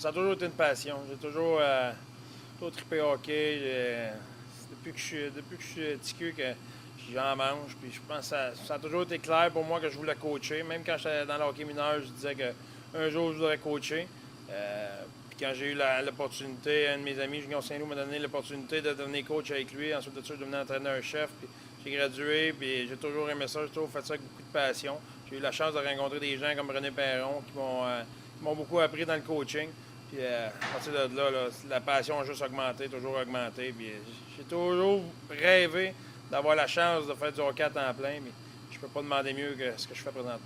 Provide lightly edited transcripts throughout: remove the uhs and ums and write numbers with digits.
Ça a toujours été une passion. J'ai toujours trippé hockey. Depuis que je suis petit cul que j'en mange. Puis je pense que ça a toujours été clair pour moi que je voulais coacher. Même quand j'étais dans le hockey mineur, je disais qu'un jour je voudrais coacher. Puis quand j'ai eu l'opportunité, un de mes amis, Junior Saint-Loup, m'a donné l'opportunité de devenir coach avec lui. Ensuite de ça, je devenais entraîneur-chef. Puis j'ai gradué, puis j'ai toujours aimé ça. J'ai toujours fait ça avec beaucoup de passion. J'ai eu la chance de rencontrer des gens comme René Perron qui m'ont beaucoup appris dans le coaching. Puis à partir de là, la passion a juste augmenté, toujours augmenté. Puis j'ai toujours rêvé d'avoir la chance de faire du hockey à temps plein, mais je peux pas demander mieux que ce que je fais présentement.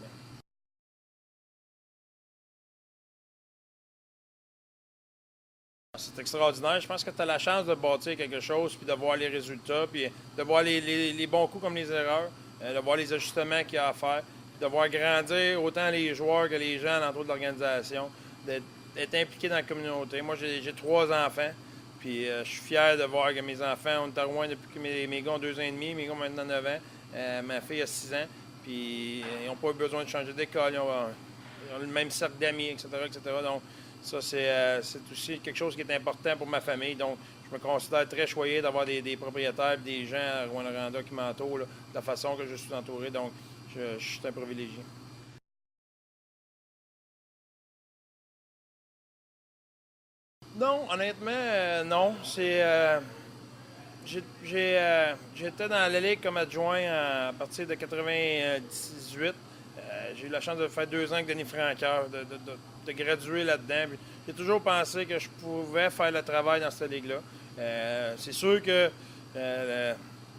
C'est extraordinaire. Je pense que tu as la chance de bâtir quelque chose, puis de voir les résultats, puis de voir les bons coups comme les erreurs, de voir les ajustements qu'il y a à faire, puis de voir grandir autant les joueurs que les gens dans toute l'organisation, d'être impliqué dans la communauté. Moi, j'ai 3 enfants, puis je suis fier de voir que mes enfants, on est à Rouen depuis que mes gars ont 2 ans et demi, mes gars ont maintenant 9 ans, ma fille a 6 ans, puis ils n'ont pas eu besoin de changer d'école, ils ont le même cercle d'amis, etc., etc. Donc, ça, c'est aussi quelque chose qui est important pour ma famille. Donc, je me considère très choyé d'avoir des propriétaires et des gens à Rouyn-Noranda qui m'entourent de la façon que je suis entouré. Donc, je suis un privilégié. Non, honnêtement, non. J'étais dans la Ligue comme adjoint à partir de 98. J'ai eu la chance de faire 2 ans avec Denis Franqueur, de graduer là-dedans. Puis j'ai toujours pensé que je pouvais faire le travail dans cette ligue-là. C'est sûr que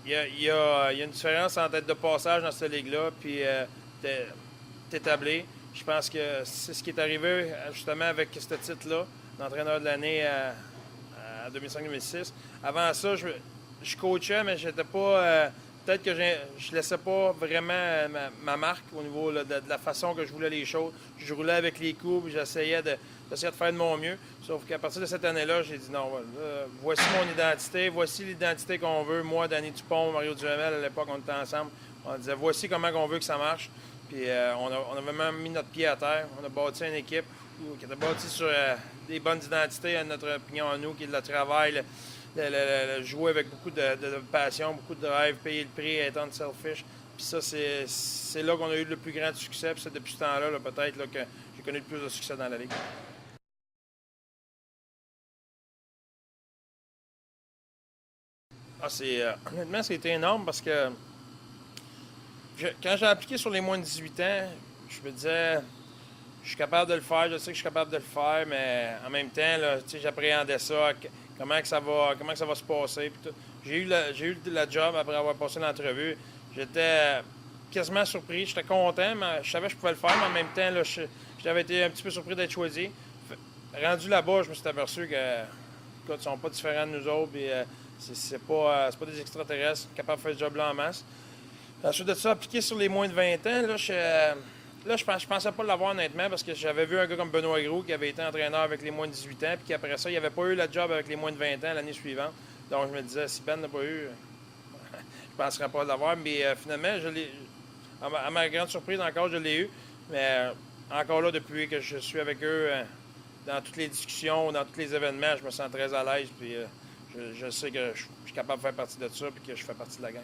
il y a une différence entre être de passage dans cette ligue-là puis t'établir. Je pense que c'est ce qui est arrivé justement avec ce titre-là, d'entraîneur de l'année à 2005-2006. Avant ça, je coachais, mais j'étais pas. Peut-être que je laissais pas vraiment ma marque au niveau là, de la façon que je voulais les choses. Je roulais avec les coups, j'essayais de faire de mon mieux. Sauf qu'à partir de cette année-là, j'ai dit non, voici mon identité, voici l'identité qu'on veut. Moi, Danny Dupont, Mario Duhamel, à l'époque, on était ensemble. On disait voici comment on veut que ça marche. Puis on a vraiment mis notre pied à terre. On a bâti une équipe qui était bâtie sur des bonnes identités, à notre opinion à nous, qui est le travail, jouer avec beaucoup de passion, beaucoup de drive, payer le prix, être selfish. Puis ça, c'est là qu'on a eu le plus grand succès. Puis c'est depuis ce temps-là, peut-être que j'ai connu le plus de succès dans la Ligue. Honnêtement, c'était énorme parce que quand j'ai appliqué sur les moins de 18 ans, je me disais, je suis capable de le faire, je sais que je suis capable de le faire, mais en même temps, là, j'appréhendais ça, comment que ça va se passer. J'ai eu la job après avoir passé l'entrevue. J'étais quasiment surpris, j'étais content, mais je savais que je pouvais le faire, mais en même temps, là, j'avais été un petit peu surpris d'être choisi. Rendu là-bas, je me suis aperçu que, écoute, ils sont pas différents de nous autres, et c'est pas des extraterrestres capables de faire ce job-là en masse. Ensuite de ça, appliqué sur les moins de 20 ans, je pensais pas l'avoir honnêtement parce que j'avais vu un gars comme Benoît Gros qui avait été entraîneur avec les moins de 18 ans puis qu'après ça, il n'avait pas eu la job avec les moins de 20 ans l'année suivante. Donc je me disais, si Ben n'a pas eu, je ne penserais pas l'avoir. Mais finalement, à ma grande surprise encore, je l'ai eu. Mais encore là, depuis que je suis avec eux dans toutes les discussions, dans tous les événements, je me sens très à l'aise. Puis je sais que je suis capable de faire partie de ça et que je fais partie de la gang.